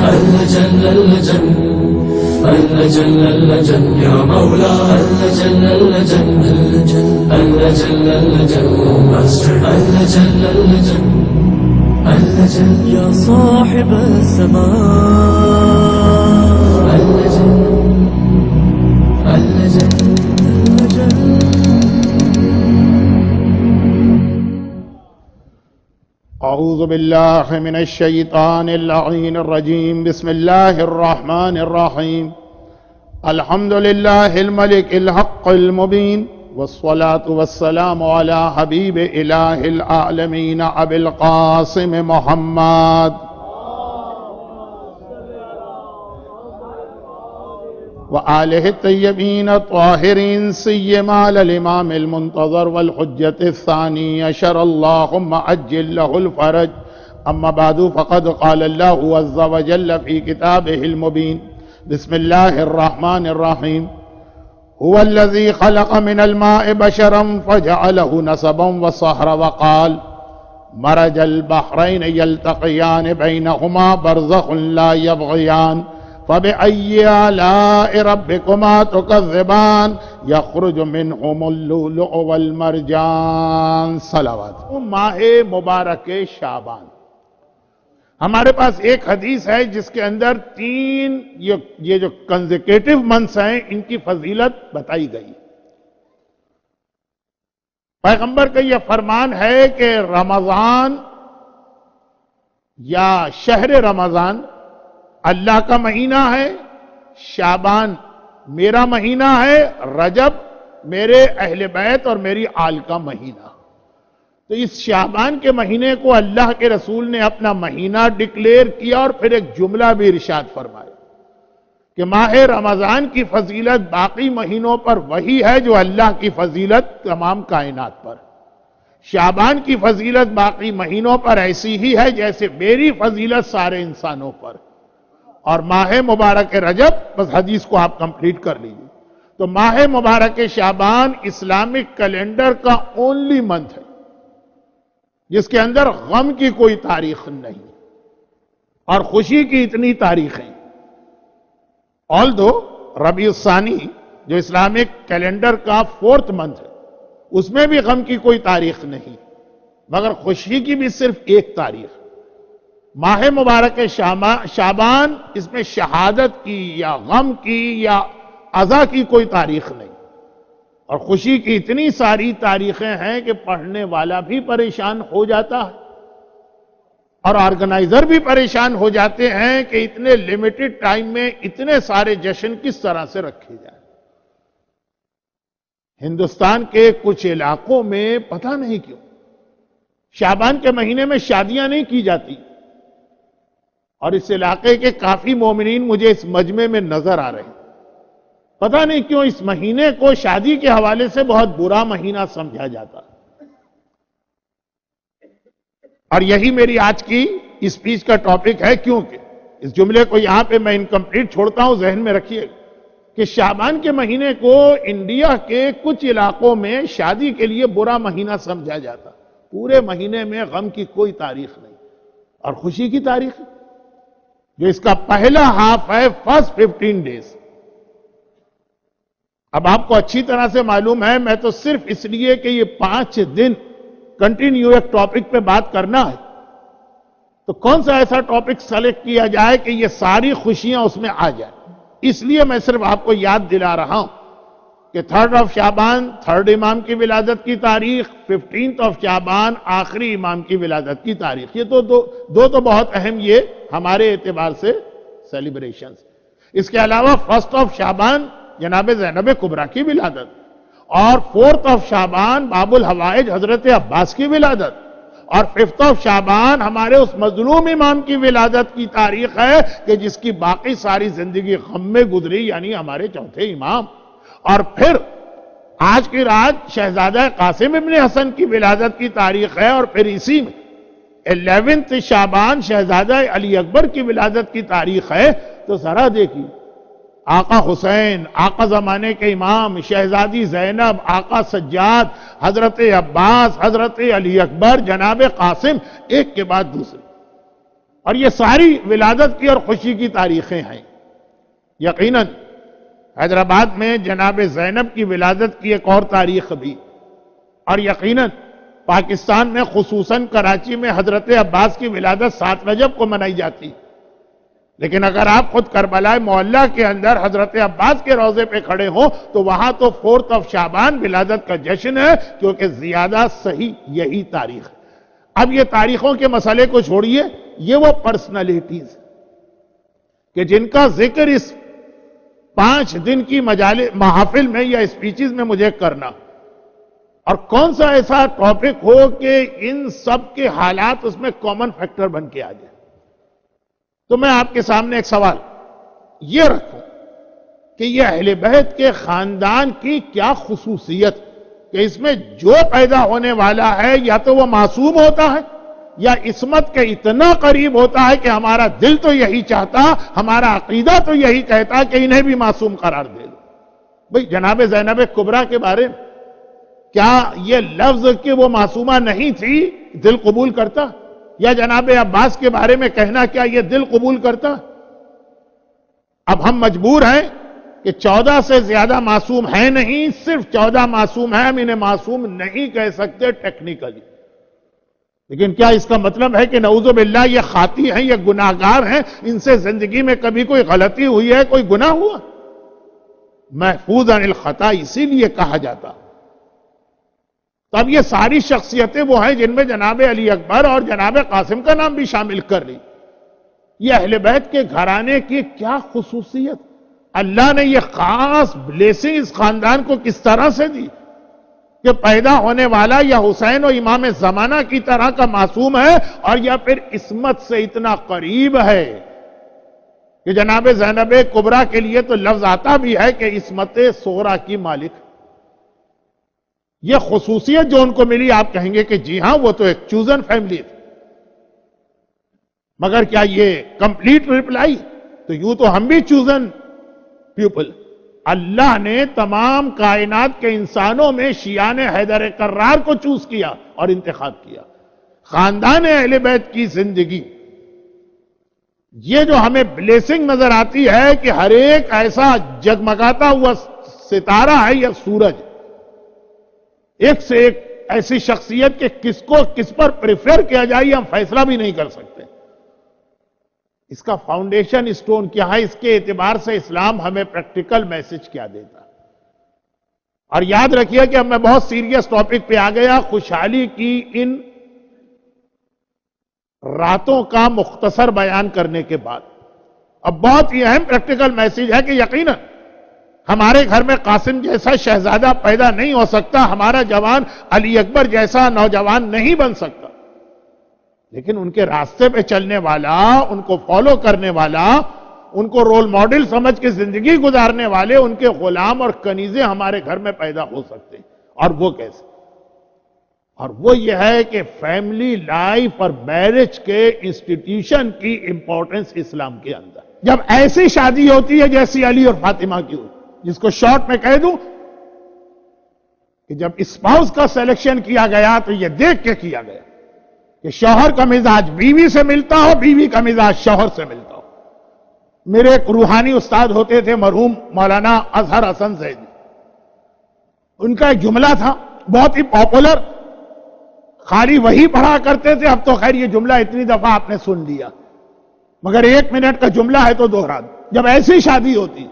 اللجن اللجن اللجن اللجن يا مولا اللجن اللجن اللجن اللجن اللجن اللجن اللجن يا صاحب الزمان اللجن اللجن أعوذ بالله من الشيطان اللعين الرجيم. بسم الله الرحمن الرحيم. الحمد لله الملك الحق المبين، والصلاة والسلام على حبيب إله العالمين أبي القاسم محمد وآله الطيبين الطاهرين، سيما للإمام المنتظر والحجة الثاني عشر، اللهم عجل له الفرج. أما بعد، فقد قال الله عز وجل في كتابه المبين: بسم الله الرحمن الرحيم. هو الذي خلق من الماء بشرا فجعله نسبا وصهرا، وقال: مرج البحرين يلتقيان بينهما برزخ لا يبغيان، فبأي آلاء ربكما تكذبان، يخرج منهم اللؤلؤ والمرجان. صلوات. ماہ مبارک شعبان، ہمارے پاس ایک حدیث ہے جس کے اندر تین یہ جو کنزیکیٹو منتھس ہیں ان کی فضیلت بتائی گئی. پیغمبر کا یہ فرمان ہے کہ رمضان یا شہر رمضان اللہ کا مہینہ ہے، شعبان میرا مہینہ ہے، رجب میرے اہل بیت اور میری آل کا مہینہ. تو اس شعبان کے مہینے کو اللہ کے رسول نے اپنا مہینہ ڈکلیئر کیا اور پھر ایک جملہ بھی ارشاد فرمایا کہ ماہ رمضان کی فضیلت باقی مہینوں پر وہی ہے جو اللہ کی فضیلت تمام کائنات پر. شعبان کی فضیلت باقی مہینوں پر ایسی ہی ہے جیسے میری فضیلت سارے انسانوں پر. اور ماہ مبارک رجب، بس حدیث کو آپ کمپلیٹ کر لیجیے. تو ماہ مبارک شعبان اسلامک کیلنڈر کا اونلی منتھ ہے جس کے اندر غم کی کوئی تاریخ نہیں اور خوشی کی اتنی تاریخیں. آلدو ربیع الثانی جو اسلامک کیلنڈر کا 4th منتھ ہے اس میں بھی غم کی کوئی تاریخ نہیں، مگر خوشی کی بھی صرف ایک تاریخ. ماہ مبارک شعبان، اس میں شہادت کی یا غم کی یا عزا کی کوئی تاریخ نہیں، اور خوشی کی اتنی ساری تاریخیں ہیں کہ پڑھنے والا بھی پریشان ہو جاتا ہے اور آرگنائزر بھی پریشان ہو جاتے ہیں کہ اتنے لیمیٹڈ ٹائم میں اتنے سارے جشن کس طرح سے رکھے جائیں. ہندوستان کے کچھ علاقوں میں پتہ نہیں کیوں شعبان کے مہینے میں شادیاں نہیں کی جاتی، اور اس علاقے کے کافی مومنین مجھے اس مجمع میں نظر آ رہے ہیں. پتہ نہیں کیوں اس مہینے کو شادی کے حوالے سے بہت برا مہینہ سمجھا جاتا. اور یہی میری آج کی اسپیچ کا ٹاپک ہے، کیونکہ اس جملے کو یہاں پہ میں انکمپلیٹ چھوڑتا ہوں، ذہن میں رکھیے کہ شعبان کے مہینے کو انڈیا کے کچھ علاقوں میں شادی کے لیے برا مہینہ سمجھا جاتا. پورے مہینے میں غم کی کوئی تاریخ نہیں اور خوشی کی تاریخ جو اس کا پہلا ہاف ہے، فرسٹ 15 days. اب آپ کو اچھی طرح سے معلوم ہے، میں تو صرف اس لیے کہ یہ 5 دن کنٹینیو ایک ٹاپک پہ بات کرنا ہے تو کون سا ایسا ٹاپک سلیکٹ کیا جائے کہ یہ ساری خوشیاں اس میں آ جائیں. اس لیے میں صرف آپ کو یاد دلا رہا ہوں کہ 3rd of شعبان 3rd امام کی ولادت کی تاریخ، 15th of شعبان آخری امام کی ولادت کی تاریخ. یہ تو دو بہت اہم یہ ہمارے اعتبار سے سیلیبریشنز. اس کے علاوہ 1st of شعبان جناب زینب کبریٰ کی ولادت، اور 4th of شعبان باب الحوائج حضرت عباس کی ولادت، اور 5th of شعبان ہمارے اس مظلوم امام کی ولادت کی تاریخ ہے کہ جس کی باقی ساری زندگی غم میں گزری، یعنی ہمارے چوتھے امام. اور پھر آج کی رات شہزادہ قاسم ابن حسن کی ولادت کی تاریخ ہے، اور پھر اسی میں 11th شعبان شہزادہ علی اکبر کی ولادت کی تاریخ ہے. تو ذرا دیکھیے، آقا حسین، آقا زمانے کے امام، شہزادی زینب، آقا سجاد، حضرت عباس، حضرت علی اکبر، جناب قاسم، ایک کے بعد دوسرے. اور یہ ساری ولادت کی اور خوشی کی تاریخیں ہیں. یقیناً حیدرآباد میں جناب زینب کی ولادت کی ایک اور تاریخ بھی، اور یقیناً پاکستان میں خصوصاً کراچی میں حضرت عباس کی ولادت 7 رجب کو منائی جاتی. لیکن اگر آپ خود کربلا معلیٰ کے اندر حضرت عباس کے روضے پہ کھڑے ہوں تو وہاں تو 4 شعبان ولادت کا جشن ہے، کیونکہ زیادہ صحیح یہی تاریخ ہے. اب یہ تاریخوں کے مسئلے کو چھوڑیے، یہ وہ پرسنالٹیز کہ جن کا ذکر اس 5 دن کی محافل میں یا اسپیچز میں مجھے کرنا، اور کون سا ایسا ٹاپک ہو کہ ان سب کے حالات اس میں کامن فیکٹر بن کے آ جائے. تو میں آپ کے سامنے ایک سوال یہ رکھوں کہ یہ اہل بیت کے خاندان کی کیا خصوصیت کہ اس میں جو پیدا ہونے والا ہے یا تو وہ معصوم ہوتا ہے یا عصمت کے اتنا قریب ہوتا ہے کہ ہمارا دل تو یہی چاہتا، ہمارا عقیدہ تو یہی کہتا کہ انہیں بھی معصوم قرار دے دو. بھئی جناب زینب کبریٰ کے بارے میں کیا یہ لفظ کہ وہ معصومہ نہیں تھی دل قبول کرتا؟ یا جناب عباس کے بارے میں کہنا کیا یہ دل قبول کرتا؟ اب ہم مجبور ہیں کہ 14 سے زیادہ معصوم ہیں نہیں، صرف 14 معصوم ہیں، ہم انہیں معصوم نہیں کہہ سکتے ٹیکنیکلی. لیکن کیا اس کا مطلب ہے کہ نعوذ باللہ یہ خاطی ہیں، یہ گناہگار ہیں، ان سے زندگی میں کبھی کوئی غلطی ہوئی ہے، کوئی گناہ ہوا؟ محفوظ عن الخطا اسی لیے کہا جاتا. اب یہ ساری شخصیتیں وہ ہیں جن میں جناب علی اکبر اور جناب قاسم کا نام بھی شامل کر لی. یہ اہل بیت کے گھرانے کی کیا خصوصیت، اللہ نے یہ خاص بلیسنگ اس خاندان کو کس طرح سے دی کہ پیدا ہونے والا یا حسین و امام زمانہ کی طرح کا معصوم ہے، اور یا پھر عصمت سے اتنا قریب ہے کہ جناب زینب کبریٰ کے لیے تو لفظ آتا بھی ہے کہ عصمت صغریٰ کی مالک. یہ خصوصیت جو ان کو ملی، آپ کہیں گے کہ جی ہاں وہ تو ایک چوزن فیملی تھی. مگر کیا یہ کمپلیٹ ریپلائی؟ تو یوں تو ہم بھی چوزن پیپل. اللہ نے تمام کائنات کے انسانوں میں شیعان حیدر کرار کو چوز کیا اور انتخاب کیا. خاندان اہل بیت کی زندگی یہ جو ہمیں بلیسنگ نظر آتی ہے کہ ہر ایک ایسا جگمگاتا ہوا ستارہ ہے یا سورج، ایک سے ایک ایسی شخصیت کہ کس کو کس پر پریفر کیا جائے ہم فیصلہ بھی نہیں کر سکتے. اس کا فاؤنڈیشن اسٹون کیا ہے، اس کے اعتبار سے اسلام ہمیں پریکٹیکل میسج کیا دیتا. اور یاد رکھیے کہ اب میں بہت سیریس ٹاپک پہ آ گیا. خوشحالی کی ان راتوں کا مختصر بیان کرنے کے بعد اب بہت ہی اہم پریکٹیکل میسج ہے کہ یقیناً ہمارے گھر میں قاسم جیسا شہزادہ پیدا نہیں ہو سکتا، ہمارا جوان علی اکبر جیسا نوجوان نہیں بن سکتا، لیکن ان کے راستے پہ چلنے والا، ان کو فالو کرنے والا، ان کو رول ماڈل سمجھ کے زندگی گزارنے والے، ان کے غلام اور کنیزیں ہمارے گھر میں پیدا ہو سکتے ہیں. اور وہ کیسے؟ اور وہ یہ ہے کہ فیملی لائف اور میرج کے انسٹیٹیوشن کی امپورٹنس اسلام کے اندر. جب ایسی شادی ہوتی ہے جیسی علی اور فاطمہ کی ہوئی، جس کو شارٹ میں کہہ دوں کہ جب اسپاؤس کا سلیکشن کیا گیا تو یہ دیکھ کے کیا گیا کہ شوہر کا مزاج بیوی سے ملتا ہو، بیوی کا مزاج شوہر سے ملتا ہو. میرے ایک روحانی استاد ہوتے تھے مرحوم مولانا اظہر حسن زیدی. ان کا ایک جملہ تھا بہت ہی پاپولر، خالی وہی پڑھا کرتے تھے. اب تو خیر یہ جملہ اتنی دفعہ آپ نے سن لیا، مگر 1 منٹ کا جملہ ہے تو دوہرا دوں. جب ایسی شادی ہوتی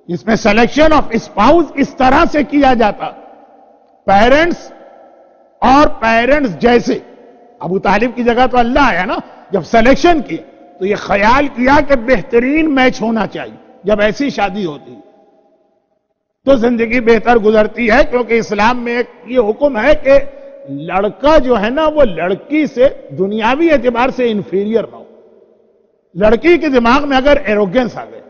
اس میں سلیکشن آف اسپاؤس اس طرح سے کیا جاتا، پیرنٹس اور پیرنٹس جیسے، ابو طالب کی جگہ تو اللہ ہے نا، جب سلیکشن کی تو یہ خیال کیا کہ بہترین میچ ہونا چاہیے. جب ایسی شادی ہوتی تو زندگی بہتر گزرتی ہے، کیونکہ اسلام میں ایک یہ حکم ہے کہ لڑکا جو ہے نا وہ لڑکی سے دنیاوی اعتبار سے انفیریئر نہ ہو. لڑکی کے دماغ میں اگر ایروگنس آ گئے،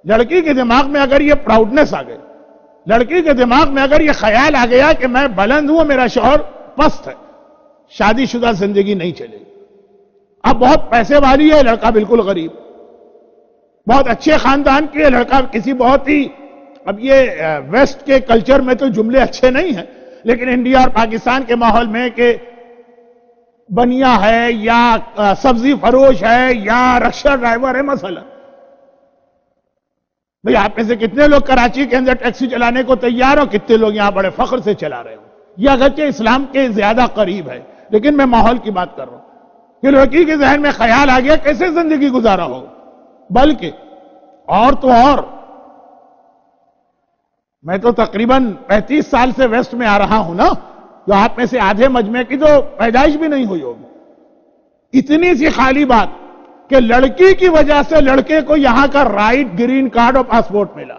لڑکی کے دماغ میں اگر یہ پراؤڈنس آ گئی، لڑکی کے دماغ میں اگر یہ خیال آ گیا کہ میں بلند ہوں میرا شوہر پست ہے، شادی شدہ زندگی نہیں چلے گی. اب بہت پیسے والی ہے، لڑکا بالکل غریب، بہت اچھے خاندان کی ہے، لڑکا کسی بہت ہی، اب یہ ویسٹ کے کلچر میں تو جملے اچھے نہیں ہیں، لیکن انڈیا اور پاکستان کے ماحول میں کہ بنیا ہے یا سبزی فروش ہے یا رکشا ڈرائیور ہے مثلا. بھئی آپ میں سے کتنے لوگ کراچی کے اندر ٹیکسی چلانے کو تیار ہو؟ کتنے لوگ یہاں بڑے فخر سے چلا رہے ہو؟ یہ اگرچہ اسلام کے زیادہ قریب ہے، لیکن میں ماحول کی بات کر رہا ہوں کہ لڑکی کے ذہن میں خیال آ گیا کیسے زندگی گزارا ہو. بلکہ اور تو اور میں تو تقریباً 35 سال سے ویسٹ میں آ رہا ہوں نا، جو آپ میں سے آدھے مجمع کی تو پیدائش بھی نہیں ہوئی ہوگی. اتنی سی خالی بات کہ لڑکی کی وجہ سے لڑکے کو یہاں کا رائٹ، گرین کارڈ اور پاسپورٹ ملا.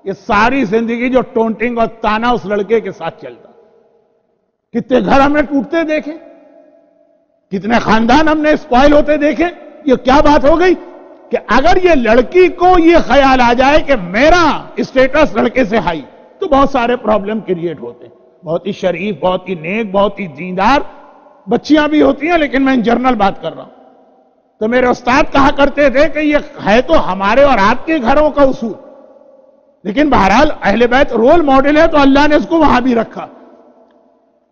یہ ساری زندگی جو ٹونٹنگ اور تانا اس لڑکے کے ساتھ چلتا، کتنے گھر ہم نے ٹوٹتے دیکھے، کتنے خاندان ہم نے اسپوائل ہوتے دیکھے. یہ کیا بات ہو گئی کہ اگر یہ لڑکی کو یہ خیال آ جائے کہ میرا اسٹیٹس لڑکے سے ہائی، تو بہت سارے پرابلم کریٹ ہوتے ہیں. بہت ہی شریف، بہت ہی نیک، بہت ہی دیندار بچیاں بھی ہوتی ہیں، لیکن میں ان جنرل بات کر رہا ہوں. تو میرے استاد کہا کرتے تھے کہ یہ ہے تو ہمارے اور آپ کے گھروں کا اصول، لیکن بہرحال اہل بیت رول ماڈل ہے تو اللہ نے اس کو وہاں بھی رکھا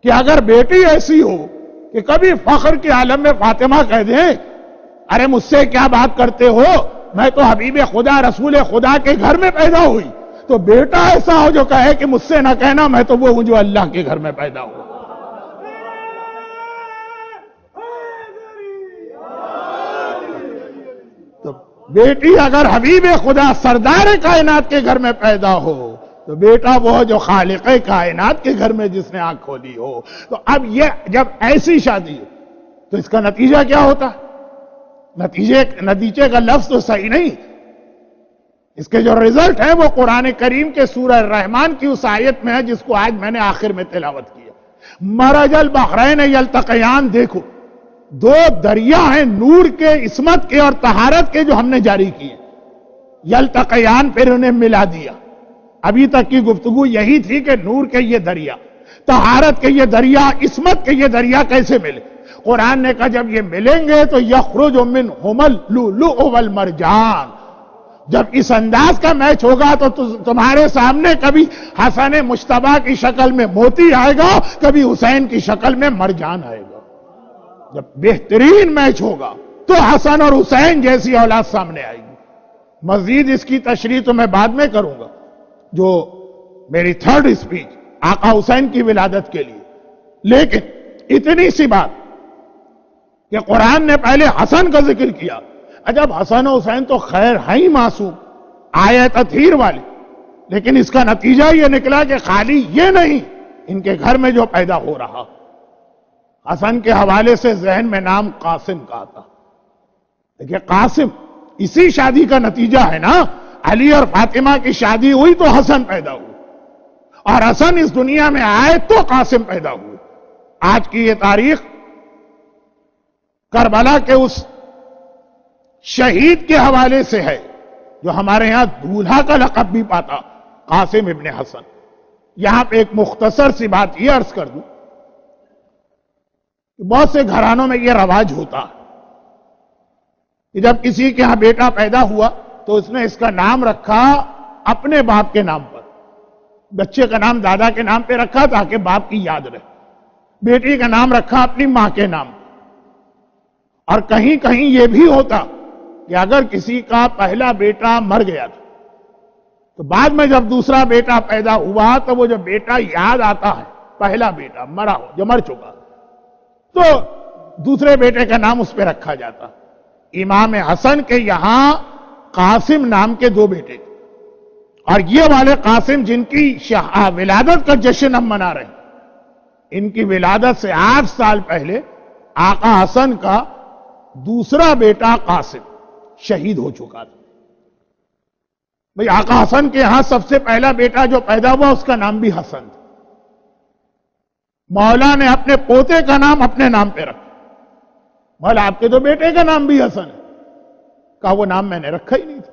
کہ اگر بیٹی ایسی ہو کہ کبھی فخر کے عالم میں فاطمہ کہہ دیں ارے مجھ سے کیا بات کرتے ہو، میں تو حبیب خدا رسول خدا کے گھر میں پیدا ہوئی، تو بیٹا ایسا ہو جو کہے کہ مجھ سے نہ کہنا میں تو وہ ہوں جو اللہ کے گھر میں پیدا ہوا. تو بیٹی اگر حبیب خدا سردار کائنات کے گھر میں پیدا ہو تو بیٹا وہ جو خالق کائنات کے گھر میں جس نے آنکھ کھولی ہو. تو اب یہ جب ایسی شادی ہو تو اس کا نتیجہ کیا ہوتا؟ نتیجے کا لفظ تو صحیح نہیں، اس کے جو رزلٹ ہے وہ قرآن کریم کے سورہ الرحمن کی اس آیت میں ہے جس کو آج میں نے آخر میں تلاوت کیا. مرج البحرین یلتقیان، دیکھو دو دریا ہیں نور کے، عصمت کے اور طہارت کے جو ہم نے جاری کیے. یلتقیان، پھر انہیں ملا دیا. ابھی تک کی گفتگو یہی تھی کہ نور کے یہ دریا، طہارت کے یہ دریا، عصمت کے یہ دریا کیسے ملے. قرآن نے کہا جب یہ ملیں گے تو یخرج منہما اللؤلؤ والمرجان. جب اس انداز کا میچ ہوگا تو تمہارے سامنے کبھی حسن مجتبیٰ کی شکل میں موتی آئے گا، کبھی حسین کی شکل میں مرجان آئے گا. جب بہترین میچ ہوگا تو حسن اور حسین جیسی اولاد سامنے آئے گی. مزید اس کی تشریح تو میں بعد میں کروں گا، جو میری تھرڈ اسپیچ آقا حسین کی ولادت کے لیے. لیکن اتنی سی بات کہ قرآن نے پہلے حسن کا ذکر کیا. جب حسن و حسین تو خیر ہیں ہی معصوم، آئے تطہیر والے، لیکن اس کا نتیجہ یہ نکلا کہ خالی یہ نہیں، ان کے گھر میں جو پیدا ہو رہا. حسن کے حوالے سے ذہن میں نام قاسم کا آتا. دیکھیں قاسم اسی شادی کا نتیجہ ہے نا. علی اور فاطمہ کی شادی ہوئی تو حسن پیدا ہوئی، اور حسن اس دنیا میں آئے تو قاسم پیدا ہوئے. آج کی یہ تاریخ کربلا کے اس شہید کے حوالے سے ہے جو ہمارے ہاں دولہا کا لقب بھی پاتا، قاسم ابن حسن. یہاں پہ ایک مختصر سی بات یہ عرض کر دوں کہ بہت سے گھرانوں میں یہ رواج ہوتا کہ جب کسی کے ہاں بیٹا پیدا ہوا تو اس نے اس کا نام رکھا اپنے باپ کے نام پر. بچے کا نام دادا کے نام پہ رکھا تاکہ باپ کی یاد رہے. بیٹی کا نام رکھا اپنی ماں کے نام پر. اور کہیں کہیں یہ بھی ہوتا کہ اگر کسی کا پہلا بیٹا مر گیا تھا تو بعد میں جب دوسرا بیٹا پیدا ہوا تو وہ جو بیٹا یاد آتا ہے، پہلا بیٹا مرا ہو جو مر چکا، تو دوسرے بیٹے کا نام اس پہ رکھا جاتا. امام حسن کے یہاں قاسم نام کے دو بیٹے تھے، اور یہ والے قاسم جن کی ولادت کا جشن ہم منا رہے ہیں، ان کی ولادت سے 8 سال پہلے آقا حسن کا دوسرا بیٹا قاسم شہید ہو چکا تھا. بھئی آقا حسن کے یہاں سب سے پہلا بیٹا جو پیدا ہوا اس کا نام بھی حسن تھا. مولا نے اپنے پوتے کا نام اپنے نام پہ رکھا. مولا آپ کے تو بیٹے کا نام بھی حسن ہے. کہا وہ نام میں نے رکھا ہی نہیں تھا.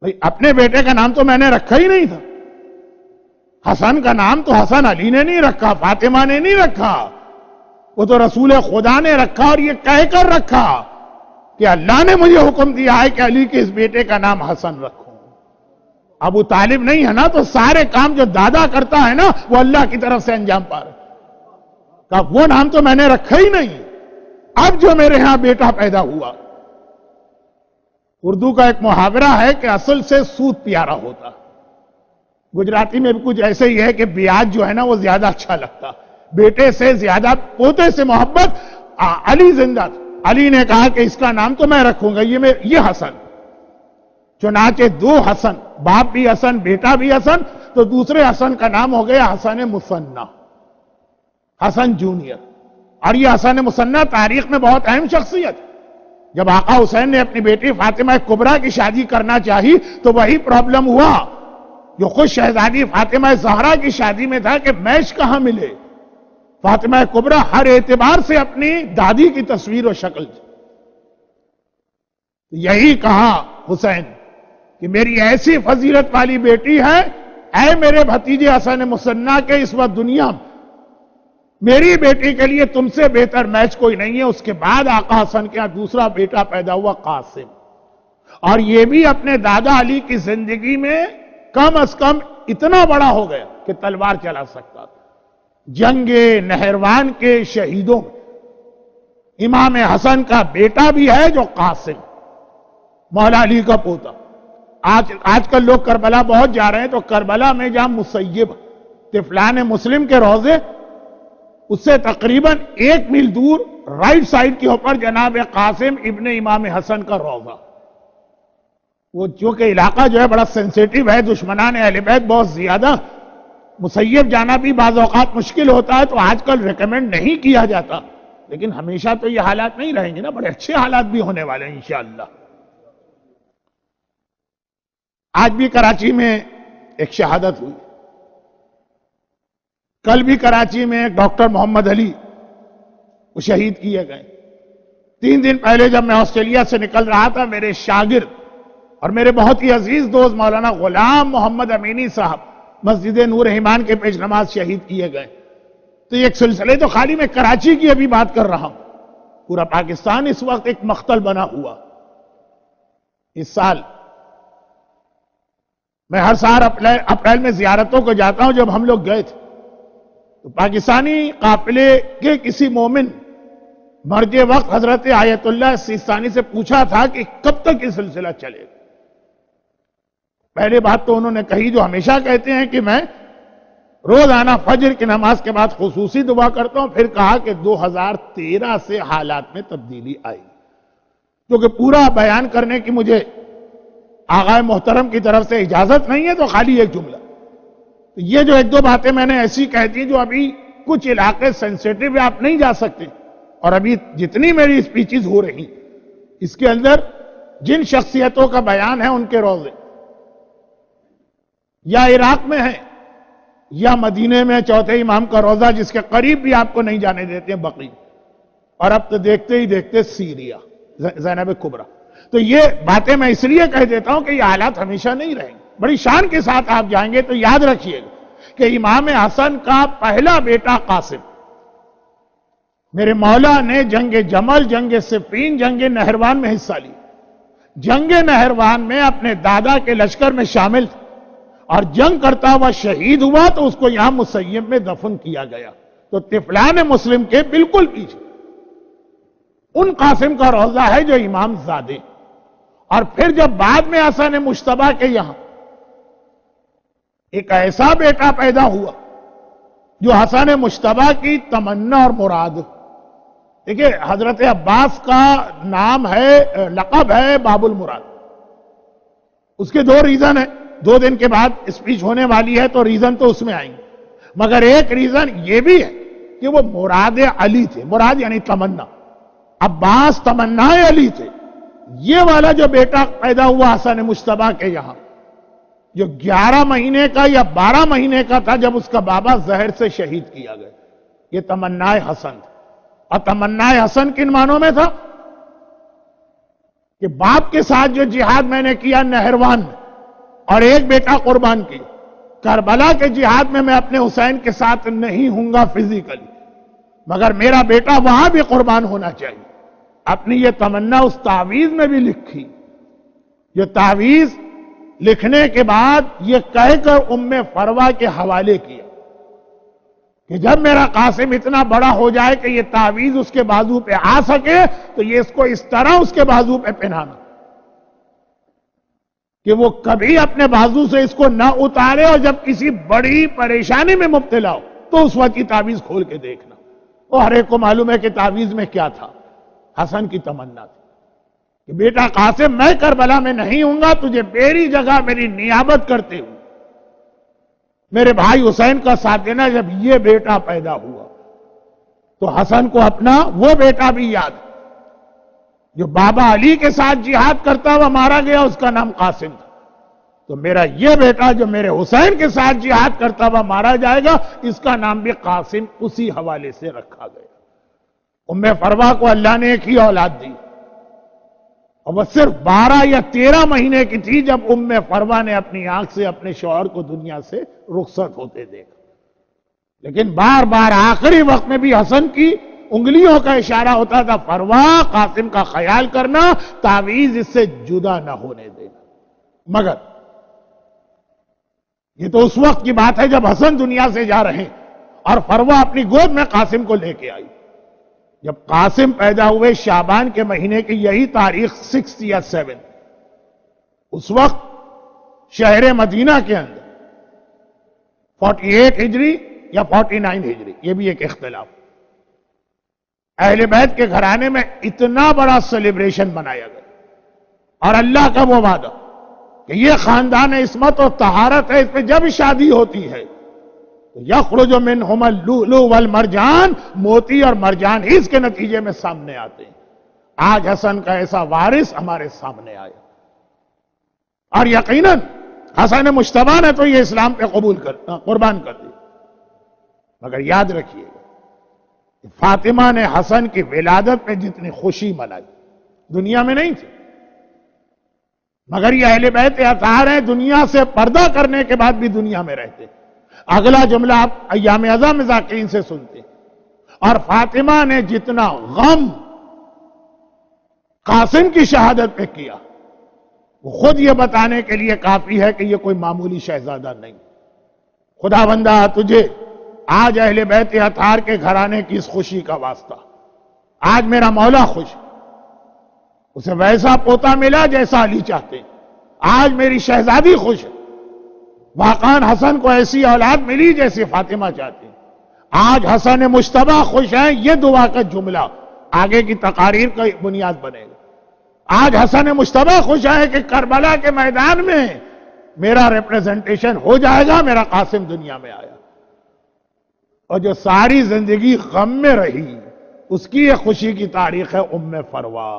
بھئی اپنے بیٹے کا نام تو میں نے رکھا ہی نہیں تھا. حسن کا نام تو حسن علی نے نہیں رکھا، فاطمہ نے نہیں رکھا، وہ تو رسول خدا نے رکھا، اور یہ کہہ کر رکھا کہ اللہ نے مجھے حکم دیا ہے کہ علی کے اس بیٹے کا نام حسن رکھوں. ابو طالب نہیں ہے نا، تو سارے کام جو دادا کرتا ہے نا وہ اللہ کی طرف سے انجام پا رہے. کہا وہ نام تو میں نے رکھا ہی نہیں، اب جو میرے ہاں بیٹا پیدا ہوا۔ اردو کا ایک محاورہ ہے کہ اصل سے سود پیارا ہوتا، گجراتی میں بھی کچھ ایسے ہی ہے کہ بیاج جو ہے نا وہ زیادہ اچھا لگتا، بیٹے سے زیادہ پوتے سے محبت۔ علی زندہ تھا، علی نے کہا کہ اس کا نام تو میں رکھوں گا، یہ حسن۔ چنانچہ دو حسن، باپ بھی حسن بیٹا بھی حسن، تو دوسرے حسن کا نام ہو گیا حسن مثنی، حسن جونیئر۔ اور یہ حسن مثنی تاریخ میں بہت اہم شخصیت۔ جب آقا حسین نے اپنی بیٹی فاطمہ کبریٰ کی شادی کرنا چاہی تو وہی پرابلم ہوا جو خود شہزادی فاطمہ زہرا کی شادی میں تھا کہ میچ کہاں ملے۔ فاطمہ کبریٰ ہر اعتبار سے اپنی دادی کی تصویر و شکل تھی۔ یہی کہا حسین کہ میری ایسی فضیلت والی بیٹی ہے، اے میرے بھتیجے حسن مثنی کے اس وقت دنیا میں میری بیٹی کے لیے تم سے بہتر میچ کوئی نہیں ہے۔ اس کے بعد آقا حسن کے ہاں دوسرا بیٹا پیدا ہوا قاسم، اور یہ بھی اپنے دادا علی کی زندگی میں کم از کم اتنا بڑا ہو گیا کہ تلوار چلا سکتا تھا۔ جنگ نہروان کے شہیدوں میں امام حسن کا بیٹا بھی ہے جو قاسم، مولا علی کا پوتا۔ آج کل لوگ کربلا بہت جا رہے ہیں، تو کربلا میں جہاں مسیب طفلان مسلم کے روضے، اس سے تقریباً 1 میل دور رائٹ سائڈ کے اوپر جناب قاسم ابن امام حسن کا روضہ۔ وہ چونکہ علاقہ جو ہے بڑا سینسیٹیو ہے، دشمنان اہل بیت بہت زیادہ، مسیب جانا بھی بعض اوقات مشکل ہوتا ہے، تو آج کل ریکمینڈ نہیں کیا جاتا، لیکن ہمیشہ تو یہ حالات نہیں رہیں گے نا، بڑے اچھے حالات بھی ہونے والے ہیں انشاءاللہ۔ آج بھی کراچی میں ایک شہادت ہوئی، کل بھی کراچی میں ڈاکٹر محمد علی وہ شہید کیے گئے۔ 3 دن پہلے جب میں آسٹریلیا سے نکل رہا تھا، میرے شاگرد اور میرے بہت ہی عزیز دوست مولانا غلام محمد امینی صاحب مسجد نور ایمان کے پیش نماز شہید کیے گئے۔ تو یہ ایک سلسلے تو خالی میں کراچی کی ابھی بات کر رہا ہوں، پورا پاکستان اس وقت ایک مقتل بنا ہوا۔ اس سال میں ہر سال اپریل میں زیارتوں کو جاتا ہوں، جب ہم لوگ گئے تھے تو پاکستانی قافلے کے کسی مومن مرج وقت حضرت آیت اللہ سیستانی سے پوچھا تھا کہ کب تک یہ سلسلہ چلے گا۔ پہلے بات تو انہوں نے کہی جو ہمیشہ کہتے ہیں کہ میں روزانہ فجر کی نماز کے بعد خصوصی دعا کرتا ہوں، پھر کہا کہ 2013 سے حالات میں تبدیلی آئی، کیونکہ پورا بیان کرنے کی مجھے آغا محترم کی طرف سے اجازت نہیں ہے، تو خالی ایک جملہ، یہ جو 1-2 باتیں میں نے ایسی کہہ دی جو ابھی کچھ علاقے سینسیٹیو ہیں، آپ نہیں جا سکتے، اور ابھی جتنی میری اسپیچز ہو رہی اس کے اندر جن شخصیتوں کا بیان ہے ان کے روضے یا عراق میں ہے یا مدینے میں چوتھے امام کا روضہ جس کے قریب بھی آپ کو نہیں جانے دیتے ہیں بقیع، اور اب تو دیکھتے ہی دیکھتے سیریا زینب کبریٰ۔ تو یہ باتیں میں اس لیے کہہ دیتا ہوں کہ یہ حالات ہمیشہ نہیں رہیں گے، بڑی شان کے ساتھ آپ جائیں گے تو یاد رکھیے گا کہ امام حسن کا پہلا بیٹا قاسم، میرے مولا نے جنگ جمل، جنگ صفین، جنگ نہروان میں حصہ لی۔ جنگ نہروان میں اپنے دادا کے لشکر میں شامل تھا اور جنگ کرتا ہوا شہید ہوا تو اس کو یہاں مسیب میں دفن کیا گیا۔ تو طفلان مسلم کے بالکل پیچھے ان قاسم کا روضہ ہے جو امام زادے۔ اور پھر جب بعد میں حسن مجتبیٰ کے یہاں ایک ایسا بیٹا پیدا ہوا جو حسن مجتبیٰ کی تمنا اور مراد، دیکھیں حضرت عباس کا نام ہے، لقب ہے باب المراد۔ اس کے 2 ریزن ہیں، 2 دن کے بعد اسپیچ ہونے والی ہے تو ریزن تو اس میں آئیں گے، مگر ایک ریزن یہ بھی ہے کہ وہ مراد علی تھے، مراد یعنی تمنا، عباس تمنا علی تھے۔ یہ والا جو بیٹا پیدا ہوا حسن مجتبیٰ کے یہاں، جو 11 مہینے کا یا 12 مہینے کا تھا جب اس کا بابا زہر سے شہید کیا گیا، یہ تمنا حسن تھا۔ اور تمنا حسن کن معنوں میں تھا کہ باپ کے ساتھ جو جہاد میں نے کیا نہروان میں، اور ایک بیٹا قربان کی، کربلا کے جہاد میں اپنے حسین کے ساتھ نہیں ہوں گا فزیکلی، مگر میرا بیٹا وہاں بھی قربان ہونا چاہیے۔ اپنی یہ تمنا اس تعویذ میں بھی لکھی، جو تعویذ لکھنے کے بعد یہ کہہ کر ام فروا کے حوالے کیا کہ جب میرا قاسم اتنا بڑا ہو جائے کہ یہ تعویذ اس کے بازو پہ آ سکے تو یہ اس کو اس طرح اس کے بازو پہ پہنانا کہ وہ کبھی اپنے بازو سے اس کو نہ اتارے، اور جب کسی بڑی پریشانی میں مبتلا ہو تو اس وقت کی تعویذ کھول کے دیکھنا۔ اور ہر ایک کو معلوم ہے کہ تعویذ میں کیا تھا۔ حسن کی تمنا تھی کہ بیٹا قاسم، میں کربلا میں نہیں ہوں گا، تجھے میری جگہ میری نیابت کرتے ہوئے میرے بھائی حسین کا ساتھ دینا۔ جب یہ بیٹا پیدا ہوا تو حسن کو اپنا وہ بیٹا بھی یاد ہے جو بابا علی کے ساتھ جہاد کرتا ہوا مارا گیا، اس کا نام قاسم تھا۔ تو میرا یہ بیٹا جو میرے حسین کے ساتھ جہاد کرتا ہوا مارا جائے گا، اس کا نام بھی قاسم اسی حوالے سے رکھا گیا۔ ام فروا کو اللہ نے ایک ہی اولاد دی، اور وہ صرف 12 یا 13 مہینے کی تھی جب ام فروا نے اپنی آنکھ سے اپنے شوہر کو دنیا سے رخصت ہوتے دیکھا، لیکن بار بار آخری وقت میں بھی حسن کی انگلیوں کا اشارہ ہوتا تھا، فروا قاسم کا خیال کرنا، تعویذ اس سے جدا نہ ہونے دینا۔ مگر یہ تو اس وقت کی بات ہے جب حسن دنیا سے جا رہے اور فروا اپنی گود میں قاسم کو لے کے آئی۔ جب قاسم پیدا ہوئے شعبان کے مہینے کی یہی تاریخ 6 یا 7، اس وقت شہر مدینہ کے اندر 48 ہجری یا 49 ہجری، یہ بھی ایک اختلاف، اہل بیت کے گھرانے میں اتنا بڑا سیلیبریشن منایا گیا، اور اللہ کا وہ وعدہ کہ یہ خاندان عصمت و طہارت ہے، اس پہ جب شادی ہوتی ہے یخرج منہم اللؤلؤ والمرجان، موتی اور مرجان ہی اس کے نتیجے میں سامنے آتے ہیں۔ آج حسن کا ایسا وارث ہمارے سامنے آیا، اور یقیناً حسن مجتبیٰ نے تو یہ اسلام پہ قربان کر دی۔ مگر یاد رکھیے کہ فاطمہ نے حسن کی ولادت پہ جتنی خوشی منائی دنیا میں نہیں تھی، مگر یہ اہل بیت اطہار ہیں، دنیا سے پردہ کرنے کے بعد بھی دنیا میں رہتے۔ اگلا جملہ آپ ایام ازاں میں ذاکرین سے سنتے ہیں، اور فاطمہ نے جتنا غم قاسم کی شہادت پہ کیا وہ خود یہ بتانے کے لیے کافی ہے کہ یہ کوئی معمولی شہزادہ نہیں۔ خدا بندہ تجھے آج اہل بیت اطہار کے گھرانے کی اس خوشی کا واسطہ، آج میرا مولا خوش، اسے ویسا پوتا ملا جیسا علی چاہتے ہیں، آج میری شہزادی خوش ہے، واقعاً حسن کو ایسی اولاد ملی جیسی فاطمہ چاہتی ہیں، آج حسن مجتبیٰ خوش ہیں، یہ دعا کا جملہ آگے کی تقاریر کا بنیاد بنے گا۔ آج حسن مجتبیٰ خوش ہیں کہ کربلا کے میدان میں میرا ریپریزنٹیشن ہو جائے گا، میرا قاسم دنیا میں آیا۔ اور جو ساری زندگی غم میں رہی اس کی یہ خوشی کی تاریخ ہے ام فروا۔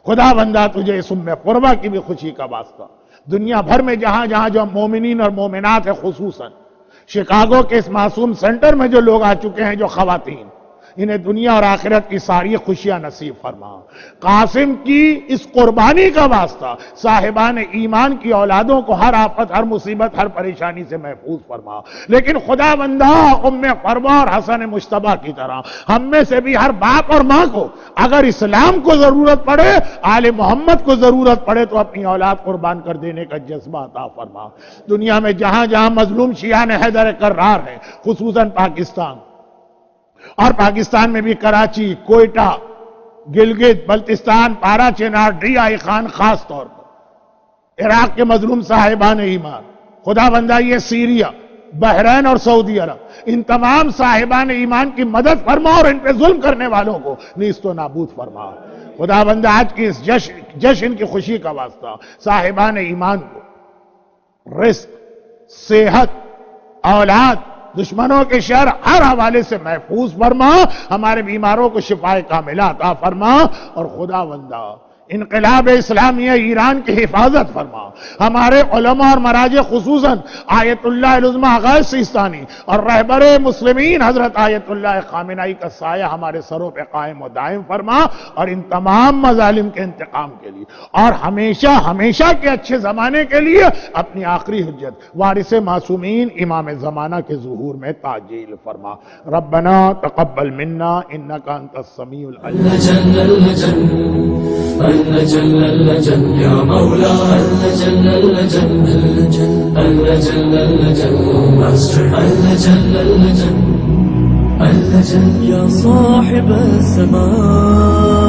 خدا بندہ تجھے اس ام فروا کی بھی خوشی کا واسطہ، دنیا بھر میں جہاں جہاں جو مومنین اور مومنات ہیں، خصوصاً شکاگو کے اس معصوم سینٹر میں جو لوگ آ چکے ہیں، جو خواتین، انہیں دنیا اور آخرت کی ساری خوشیاں نصیب فرما۔ قاسم کی اس قربانی کا واسطہ صاحبان ایمان کی اولادوں کو ہر آفت، ہر مصیبت، ہر پریشانی سے محفوظ فرما۔ لیکن خدا بندہ ام فروا اور حسن مجتبیٰ کی طرح ہم میں سے بھی ہر باپ اور ماں کو اگر اسلام کو ضرورت پڑے، آل محمد کو ضرورت پڑے، تو اپنی اولاد قربان کر دینے کا جذبہ عطا فرما۔ دنیا میں جہاں جہاں مظلوم شیعان حیدر کرار ہیں، خصوصاً پاکستان، اور پاکستان میں بھی کراچی، کوئٹہ، گلگت، بلتستان، پارا چنار، ڈی آئی خان، خاص طور پر عراق کے مظلوم صاحبان ایمان، خدا بندہ یہ سیریا، بحرین اور سعودی عرب، ان تمام صاحبان ایمان کی مدد فرما اور ان پہ ظلم کرنے والوں کو نیست و نابود فرما۔ خدا بندہ آج کی اس جشن کی خوشی کا واسطہ صاحبان ایمان کو رزق، صحت، اولاد، دشمنوں کے شر ہر حوالے سے محفوظ فرما، ہمارے بیماروں کو شفاء کاملہ عطا فرما، اور خدا بندہ انقلاب اسلامیہ ایران کی حفاظت فرما۔ ہمارے علماء اور مراجع، خصوصاً آیت اللہ العظمہ غیث سیستانی اور رہبر مسلمین حضرت آیت اللہ خامنائی کا سایہ ہمارے سروں پہ قائم و دائم فرما، اور ان تمام مظالم کے انتقام کے لیے اور ہمیشہ ہمیشہ کے اچھے زمانے کے لیے اپنی آخری حجت وارث معصومین امام زمانہ کے ظہور میں تعجیل فرما۔ ربنا تقبل منا انک انت السمیع العلیم۔ اللجن اللجن يا مولا اللجن اللجن اللجن اللجن اللجن اللجن اللجن اللجن يا صاحب الزمان